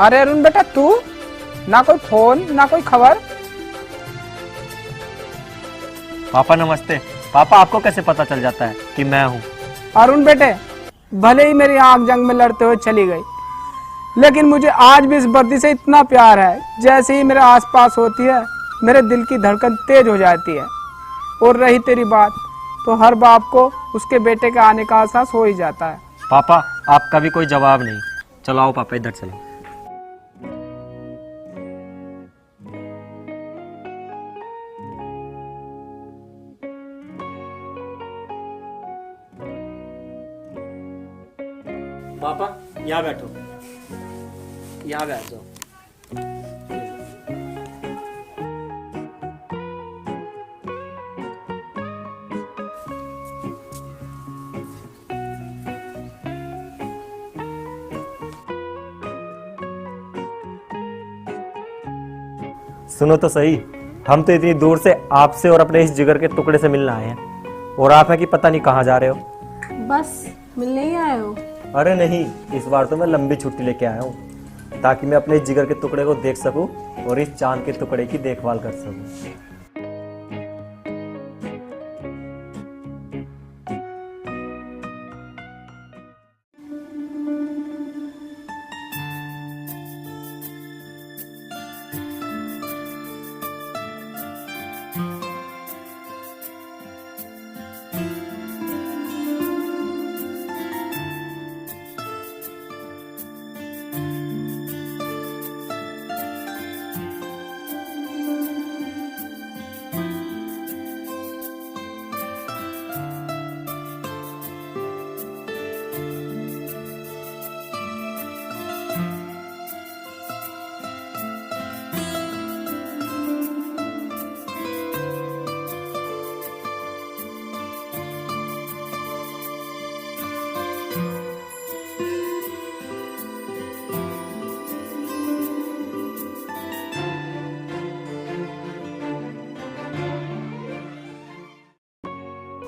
अरे अरुण बेटा तू, ना कोई फोन ना कोई खबर। पापा नमस्ते। पापा आपको कैसे पता चल जाता है कि मैं हूँ? अरुण बेटे, भले ही मेरी आंख जंग में लड़ते हुए चली गई, लेकिन मुझे आज भी इस वर्दी से इतना प्यार है। जैसे ही मेरे आसपास होती है मेरे दिल की धड़कन तेज हो जाती है। और रही तेरी बात, तो हर बाप को उसके बेटे के आने का एहसास हो ही जाता है। पापा आपका भी कोई जवाब नहीं। चलो आओ पापा इधर चलो। पापा यहाँ बैठो, यहाँ बैठ जाओ। सुनो तो सही, हम तो इतनी दूर से आपसे और अपने इस जिगर के टुकड़े से मिलने आए हैं, और आप है कि पता नहीं कहाँ जा रहे हो। बस मिलने ही आए हो? अरे नहीं, इस बार तो मैं लंबी छुट्टी लेके आया हूँ ताकि मैं अपने इस जिगर के टुकड़े को देख सकूं और इस चांद के टुकड़े की देखभाल कर सकूं।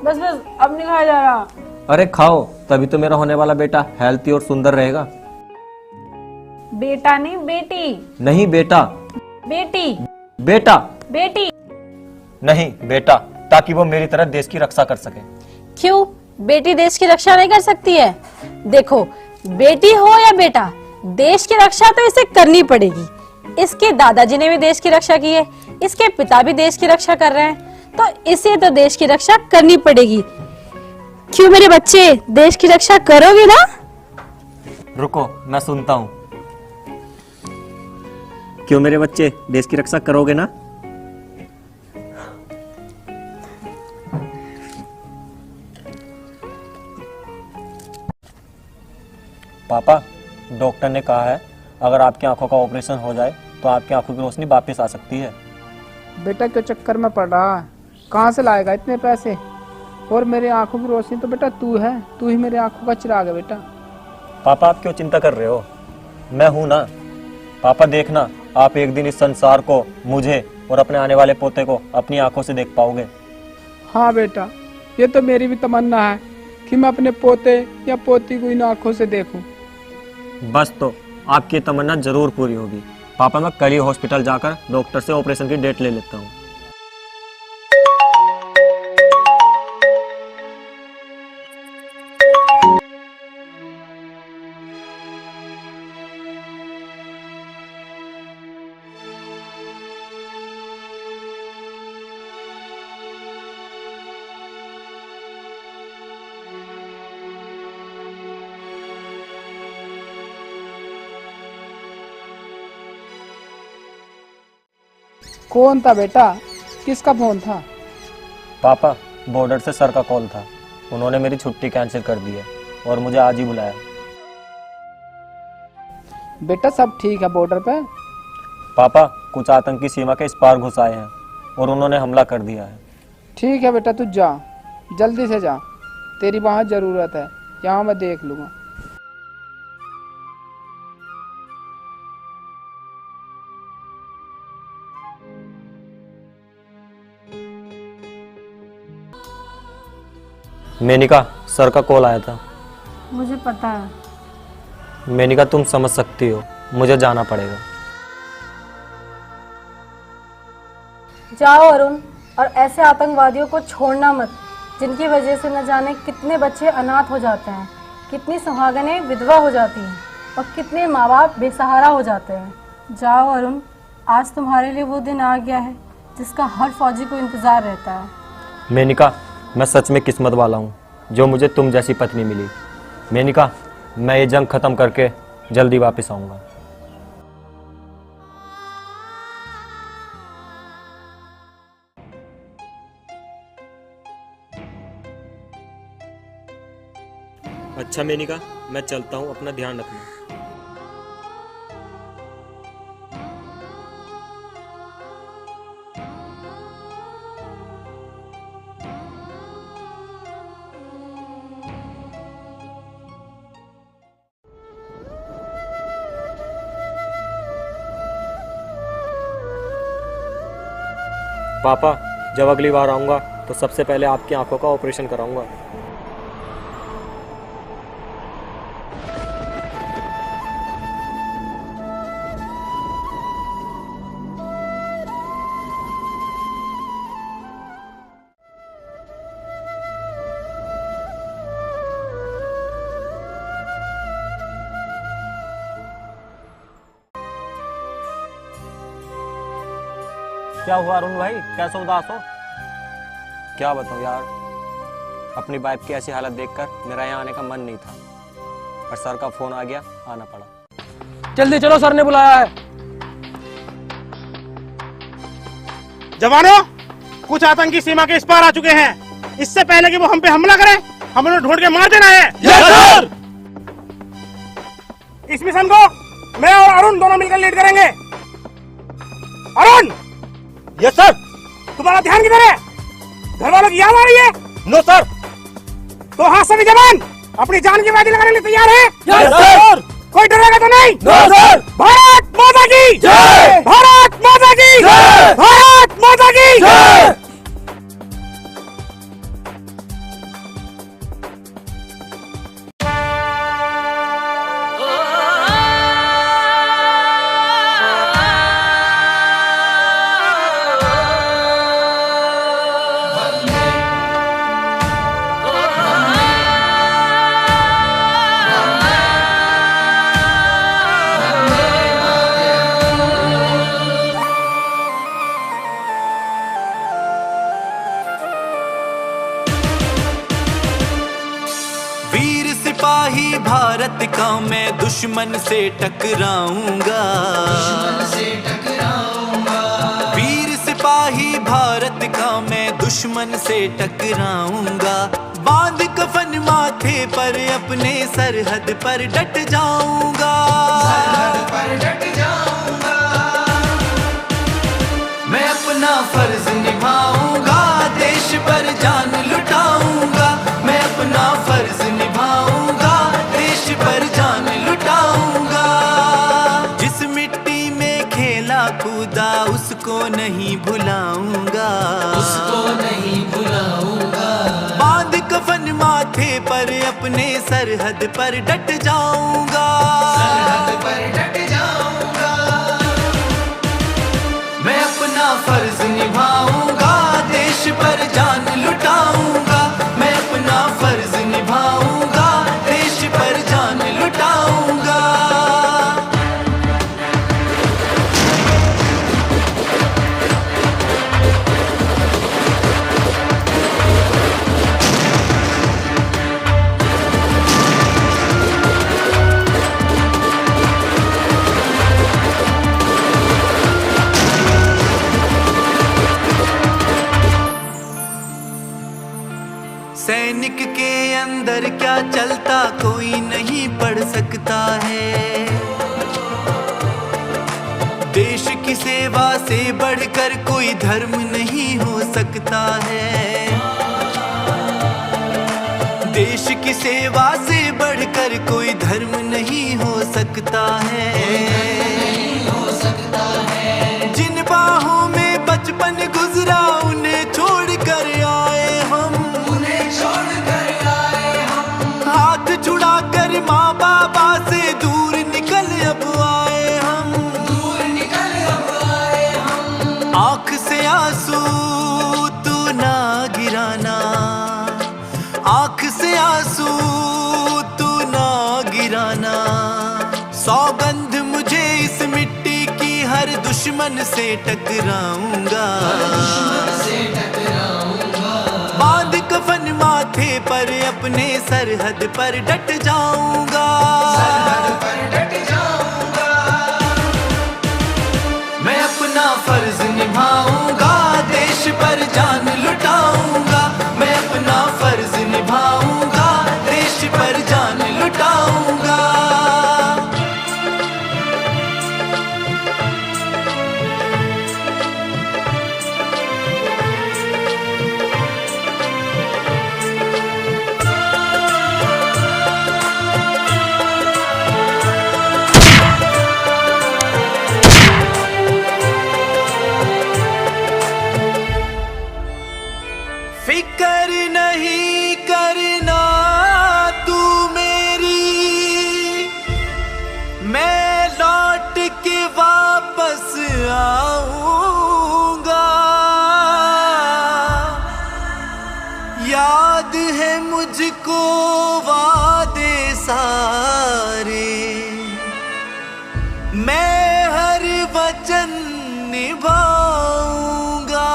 बस बस, अब नहीं खाया जा रहा। अरे खाओ, तभी तो मेरा होने वाला बेटा हेल्थी और सुंदर रहेगा। बेटा नहीं बेटी। नहीं बेटा। बेटी। बेटा। बेटी। नहीं बेटा, ताकि वो मेरी तरह देश की रक्षा कर सके। क्यों? बेटी देश की रक्षा नहीं कर सकती है? देखो, बेटी हो या बेटा, देश की रक्षा तो इसे करनी पड़ेगी। इसके दादाजी ने भी देश की रक्षा की है, इसके पिता भी देश की रक्षा कर रहे हैं, तो इसे तो देश की रक्षा करनी पड़ेगी। क्यों मेरे बच्चे, देश की रक्षा करोगे ना? रुको, मैं सुनता हूँ। क्यों मेरे बच्चे, देश की रक्षा करोगे ना? पापा, डॉक्टर ने कहा है अगर आपकी आंखों का ऑपरेशन हो जाए तो आपकी आंखों की रोशनी वापस आ सकती है। बेटा क्यों चक्कर में पड़ रहा है? कहाँ से लाएगा इतने पैसे? और मेरी आंखों की रोशनी तो बेटा तू है, तू ही मेरी आंखों का चिराग है बेटा। पापा आप क्यों चिंता कर रहे हो? मैं हूं ना। पापा देखना, आप एक दिन इस संसार को, मुझे और अपने आने वाले पोते को अपनी आंखों से देख पाओगे। हाँ बेटा, ये तो मेरी भी तमन्ना है कि मैं अपने पोते या पोती को इन आंखों से देखूं। बस तो आपकी तमन्ना जरूर पूरी होगी। पापा मैं कल ही हॉस्पिटल जाकर डॉक्टर से ऑपरेशन की डेट ले लेता हूँ। कौन था बेटा? किसका फोन था? पापा, बॉर्डर से सर का कॉल था। उन्होंने मेरी छुट्टी कैंसिल कर दी है और मुझे आज ही बुलाया। बेटा सब ठीक है बॉर्डर पे? पापा, कुछ आतंकी सीमा के इस पार घुस आए हैं और उन्होंने हमला कर दिया है। ठीक है बेटा, तू जा, जल्दी से जा, तेरी वहाँ जरूरत है, यहाँ मैं देख लूँगा। मेनिका, सर का कॉल आया था। मुझे पता है। मेनिका तुम समझ सकती हो, मुझे जाना पड़ेगा। जाओ अरुण, और ऐसे आतंकवादियों को छोड़ना मत, जिनकी वजह से न जाने कितने बच्चे अनाथ हो जाते हैं, कितनी सुहागनें विधवा हो जाती हैं और कितने माँ बाप बेसहारा हो जाते हैं। जाओ अरुण, आज तुम्हारे लिए वो दिन आ गया है जिसका हर फौजी को इंतजार रहता है। मेनिका, मैं सच में किस्मत वाला हूँ जो मुझे तुम जैसी पत्नी मिली। मेनिका, मैं ये जंग खत्म करके जल्दी वापस आऊँगा। अच्छा मेनिका, मैं चलता हूँ, अपना ध्यान रखना। पापा, जब अगली बार आऊँगा तो सबसे पहले आपकी आंखों का ऑपरेशन कराऊंगा। क्या हुआ अरुण भाई, कैसे उदास हो? क्या बताऊं यार, अपनी वाइफ की ऐसी हालत देखकर मेरा यहाँ आने का मन नहीं था, पर सर का फोन आ गया, आना पड़ा। जल्दी चलो, सर ने बुलाया है। जवानों, कुछ आतंकी सीमा के इस पार आ चुके हैं। इससे पहले कि वो हम पे हमला करें, हम उन्हें ढूंढ के मार देना है। Yes sir. इस मिशन को मैं और अरुण दोनों मिलकर लीड करेंगे। अरुण! Yes sir. तुम्हारा ध्यान किधर है? घर वालों की याद आ रही है? No sir. तो हाँ सभी जवान, अपनी जान की बाजी लगाने के लिए तैयार है? Yes sir. कोई डरेगा तो नहीं? No sir. भारत माता की जय! भारत माता की जय! भारत माता की जय! सिपाही भारत का मैं दुश्मन से टकराऊंगा। वीर सिपाही भारत का मैं दुश्मन से टकराऊंगा। बांध कफन माथे पर अपने सरहद पर डट जाऊंगा। मैं अपना फर्ज निभाऊंगा, देश पर जान लुटाऊंगा। मैं अपना फर्ज निभाऊंगा, देश पर जान लुटाऊंगा। जिस मिट्टी में खेला कूदा उसको नहीं भुलाऊंगा, उसको नहीं भुलाऊंगा। बांध कफन माथे पर अपने सरहद पर डट जाऊंगा, सरहद पर डट जाऊंगा। मैं अपना फर्ज निभाऊंगा, देश पर जान लुटाऊंगा। मैं अपना फर्ज निभाऊंगा, देश पर जान लुटाऊंगा। सैनिक के अंदर क्या चलता कोई नहीं पढ़ सकता है। देश की सेवा से बढ़कर कोई धर्म नहीं हो सकता है। देश की सेवा से बढ़कर कोई धर्म नहीं हो सकता है। जिन बाहों में बचपन गुजरा उन्हें छोड़ कर आए हम, हाथ छुड़ा कर माँ बाबा से दूर निकल अब आए आंख से आंसू तू ना गिराना, सौगंध मुझे इस मिट्टी की हर दुश्मन से टकराऊंगा। बांध कफन माथे पर अपने सरहद पर डट जाऊंगा। मैं अपना फर्ज निभाऊंगा, देश पर जान लुटाऊंगा। मैं अपना फर्ज निभाऊंगा, देश पर जान लुटाऊंगा। फिकर नहीं करना तू मेरी, मैं लौट के वापस आऊंगा। याद है मुझको वादे सारे, मैं हर वचन निभाऊंगा।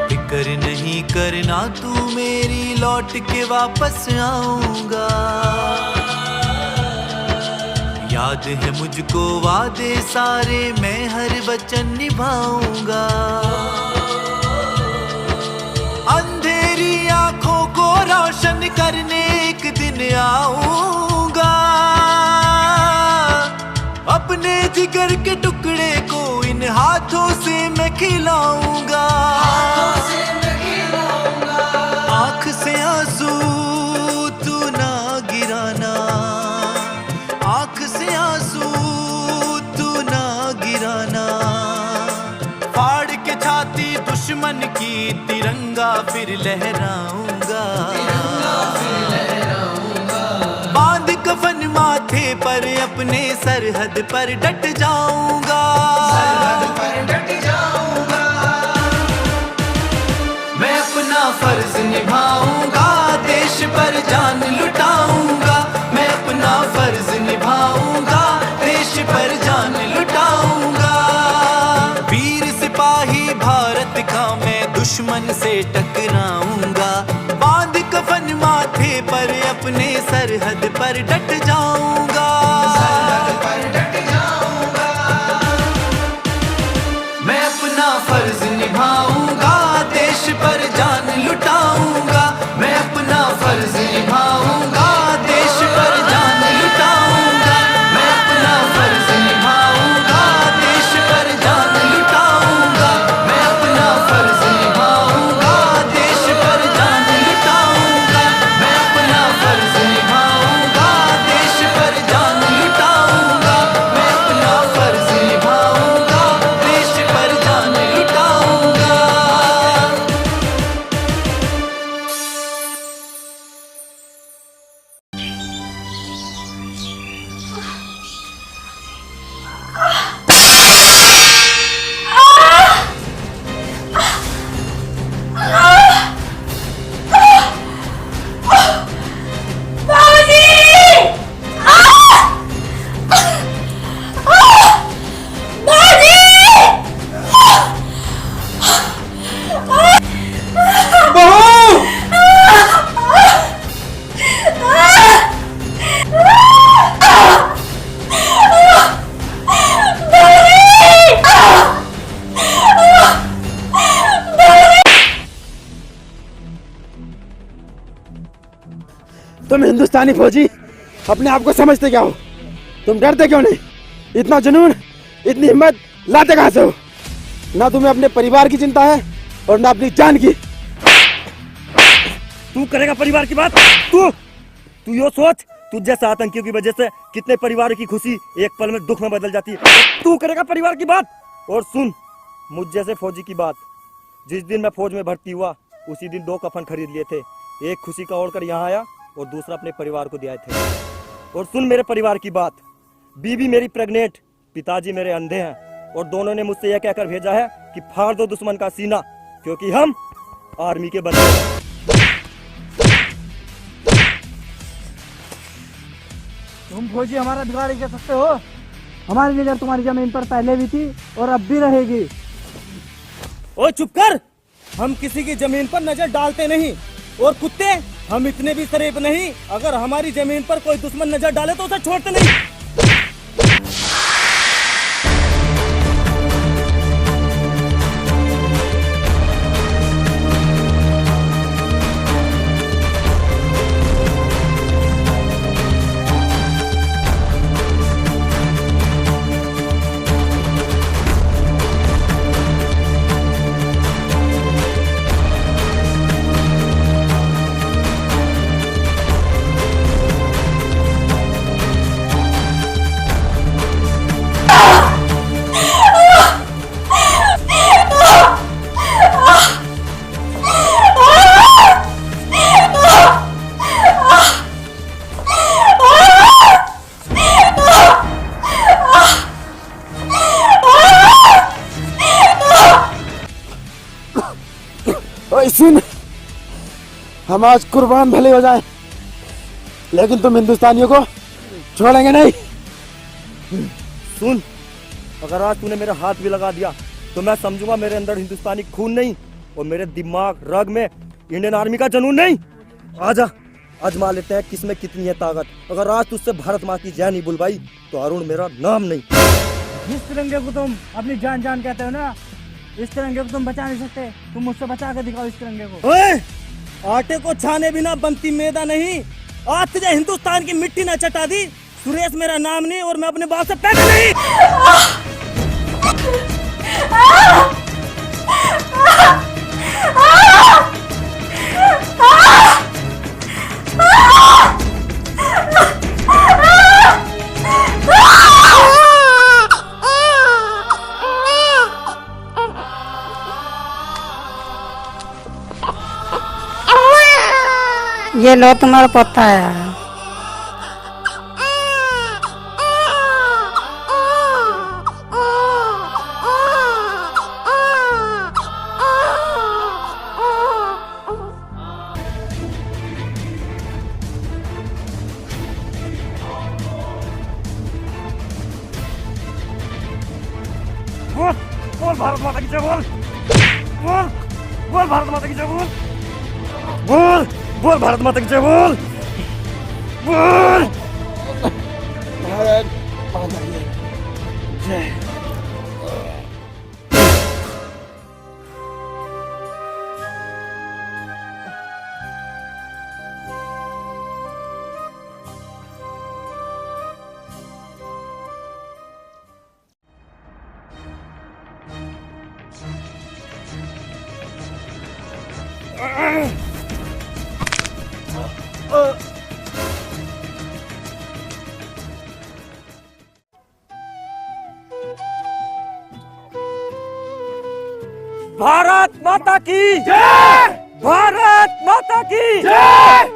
फिकर नहीं करना तू मेरी, लौट के वापस आऊंगा। याद है मुझको वादे सारे, मैं हर वचन निभाऊंगा। अंधेरी आंखों को रोशन करने एक दिन आऊंगा। अपने जिगर के टुकड़े को इन हाथों से मैं खिलाऊंगा। आंख से आंसू तू ना गिराना, आंख से आंसू तू ना गिराना। फाड़ के छाती दुश्मन की तिरंगा फिर लहराऊंगा। बांध कफन माथे पर अपने सरहद पर डट जाऊंगा। मैं अपना फर्ज निभाऊंगा, देश पर जान लुटाऊंगा। मैं अपना फर्ज निभाऊंगा, देश पर जान लुटाऊंगा। वीर सिपाही भारत का मैं दुश्मन से टकराऊंगा। बांध कफन माथे पर अपने सरहद पर डट जाऊंगा। मैं अपना फर्ज निभाऊंगा, देश पर जान लुटाऊंगा। मैं अपना फर्ज निभाऊंगा, देश पर जान लुटाऊंगा। मैं अपना फर्ज निभाऊंगा, देश पर जान लुटाऊंगा। मैं अपना फर्ज निभाऊंगा, देश पर जान लुटाऊंगा। मैं अपना फर्ज निभाऊंगा, देश पर जान लुटाऊंगा। मैं अपना फर्ज निभाऊंगा, देश पर जान लुटाऊंगा। तुम हिंदुस्तानी फौजी अपने आप को समझते क्या हो? तुम डरते क्यों नहीं? इतना जुनून, इतनी हिम्मत लाते कहां से हो? ना तुम्हें अपने परिवार की चिंता है और ना अपनी जान की। तू करेगा परिवार की बात? तू यो सोच, तू जैसा आतंकियों की वजह से कितने परिवार की खुशी एक पल में दुख में बदल जाती है। तू करेगा परिवार की बात? और सुन, मुझ जैसे फौजी की बात। जिस दिन मैं फौज में भर्ती हुआ उसी दिन 2 कफन खरीद लिए थे। एक खुशी का ओढ़कर यहाँ आया और दूसरा अपने परिवार को दिए थे। और सुन मेरे परिवार की बात, बीवी मेरी प्रेग्नेंट, पिताजी मेरे अंधे हैं और दोनों ने मुझसे यह कहकर भेजा है कि फाड़ दो दुश्मन का सीना, क्योंकि हम आर्मी के बंदे हैं। तुम फौजी हमारा बिगाड़ कर सकते हो? हमारी नजर तुम्हारी जमीन पर पहले भी थी और अब भी रहेगी। ओ चुप कर, हम किसी की जमीन पर नजर डालते नहीं। और कुत्ते, हम इतने भी शरीफ नहीं, अगर हमारी जमीन पर कोई दुश्मन नजर डाले तो उसे छोड़ते नहीं। सुन, हम आज कुर्बान भले हो जाए, लेकिन तुम हिंदुस्तानियों को छोड़ेंगे नहीं। सुन, अगर आज तूने मेरा हाथ भी लगा दिया तो मैं समझूंगा मेरे अंदर हिंदुस्तानी खून नहीं और मेरे दिमाग रग में इंडियन आर्मी का जुनून नहीं। आजा, आजमा लेते हैं किसमें कितनी है ताकत। अगर आज तुझसे भारत माँ की जय नहीं बुलवाई तो अरुण मेरा नाम नहीं। जिस तिरंगे को तुम अपनी जान जान कहते हो ना, इस तिरंगे को तुम बचा नहीं सकते। तुम मुझसे बचा कर दिखाओ इस तिरंगे को। ओए, आटे को छाने बिना बनती मैदा नहीं। आज तुझे हिंदुस्तान की मिट्टी न चटा दी। सुरेश मेरा नाम नहीं और मैं अपने बाप से पैदा नहीं। ये लो तुम्हारा पोता है। बोल, बोल भारत माता की जय बोल। बोल, बोल भारत माता की जय बोल। बोल, बोल भारत माता की जय बोल। बोल भारत माता की जय। भारत माता की जय। भारत माता की जय।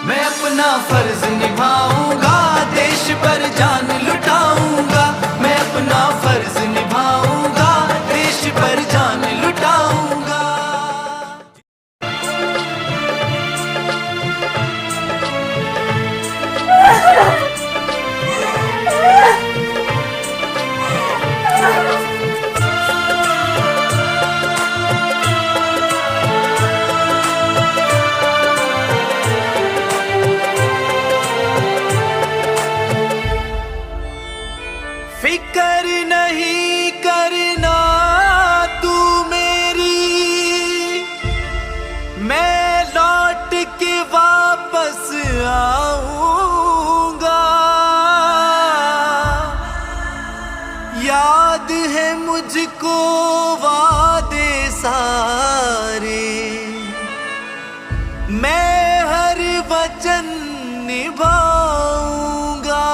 मैं अपना फर्ज निभाऊंगा, देश पर जान लुटाऊंगा। मैं अपना फर्ज निभाऊंगा, देश पर जान लुटाऊंगा। है मुझको वादे सारे, मैं हर वचन निभाऊंगा।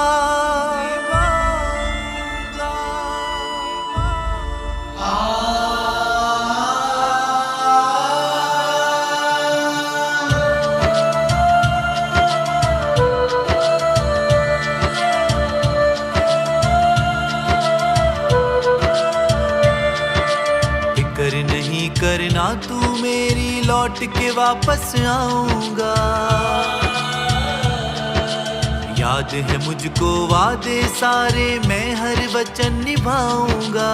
फिक्र नहीं करना तू मेरी, लौट के वापस आऊंगा। याद है मुझको वादे सारे, मैं हर वचन निभाऊंगा।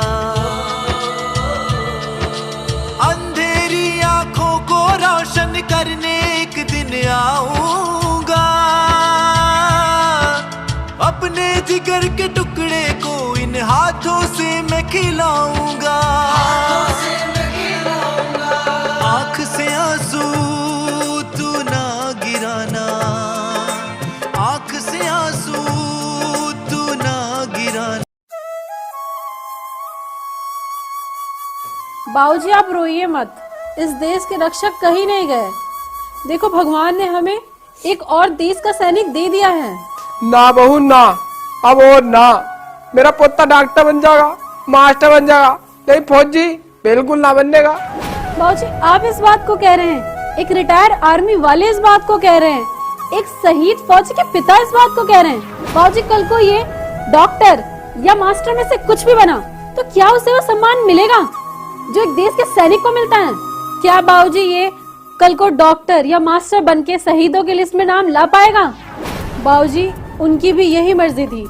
अंधेरी आंखों को रोशन करने एक दिन आऊंगा। अपने जिगर के टुकड़े को इन हाथों से मैं खिलाऊंगा। आंख से आंसू तू ना गिराना, आंख से आंसू तू ना गिराना। बाबूजी आप रोइए मत, इस देश के रक्षक कहीं नहीं गए। देखो भगवान ने हमें एक और देश का सैनिक दे दिया है। ना बहू ना, अब और ना। मेरा पोता डॉक्टर बन जाएगा, मास्टर बन जाएगा, नहीं फौजी बिल्कुल ना बनेगा। बाबूजी आप इस बात को कह रहे हैं, एक रिटायर्ड आर्मी वाले इस बात को कह रहे हैं, एक शहीद फौजी के पिता इस बात को कह रहे हैं। बाबूजी कल को ये डॉक्टर या मास्टर में से कुछ भी बना तो क्या उसे वो सम्मान मिलेगा जो एक देश के सैनिक को मिलता है? क्या बाबूजी ये कल को डॉक्टर या मास्टर बन के शहीदों की लिस्ट में नाम ला पाएगा? बाबूजी उनकी भी यही मर्जी थी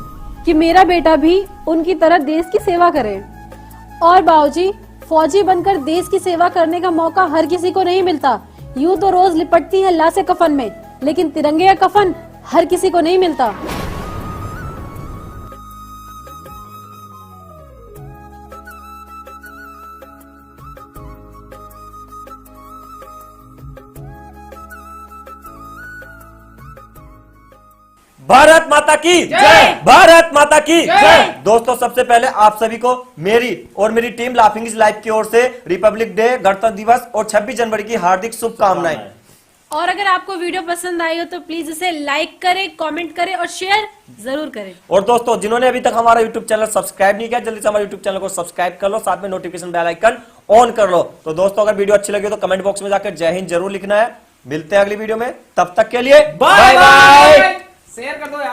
कि मेरा बेटा भी उनकी तरह देश की सेवा करे। और बाबूजी फौजी बनकर देश की सेवा करने का मौका हर किसी को नहीं मिलता। यूं तो रोज लिपटती है लाशें कफन में, लेकिन तिरंगे या कफन हर किसी को नहीं मिलता। भारत माता की जय, भारत माता की जय। दोस्तों सबसे पहले आप सभी को मेरी और मेरी टीम लाफिंग इज लाइफ की ओर से रिपब्लिक डे, गणतंत्र दिवस और 26 जनवरी की हार्दिक शुभकामनाएं। और अगर आपको वीडियो पसंद आई हो तो प्लीज इसे लाइक करें, कमेंट करें और शेयर जरूर करें। और दोस्तों जिन्होंने अभी तक हमारा यूट्यूब चैनल सब्सक्राइब नहीं किया, जल्दी से हमारे यूट्यूब चैनल को सब्सक्राइब कर लो, साथ में नोटिफिकेशन बेल आइकन ऑन कर लो। तो दोस्तों अगर वीडियो अच्छी लगी तो कमेंट बॉक्स में जाकर जय हिंद जरूर लिखना है। मिलते हैं अगली वीडियो में, तब तक के लिए बाय बाय। शेयर कर दो यार।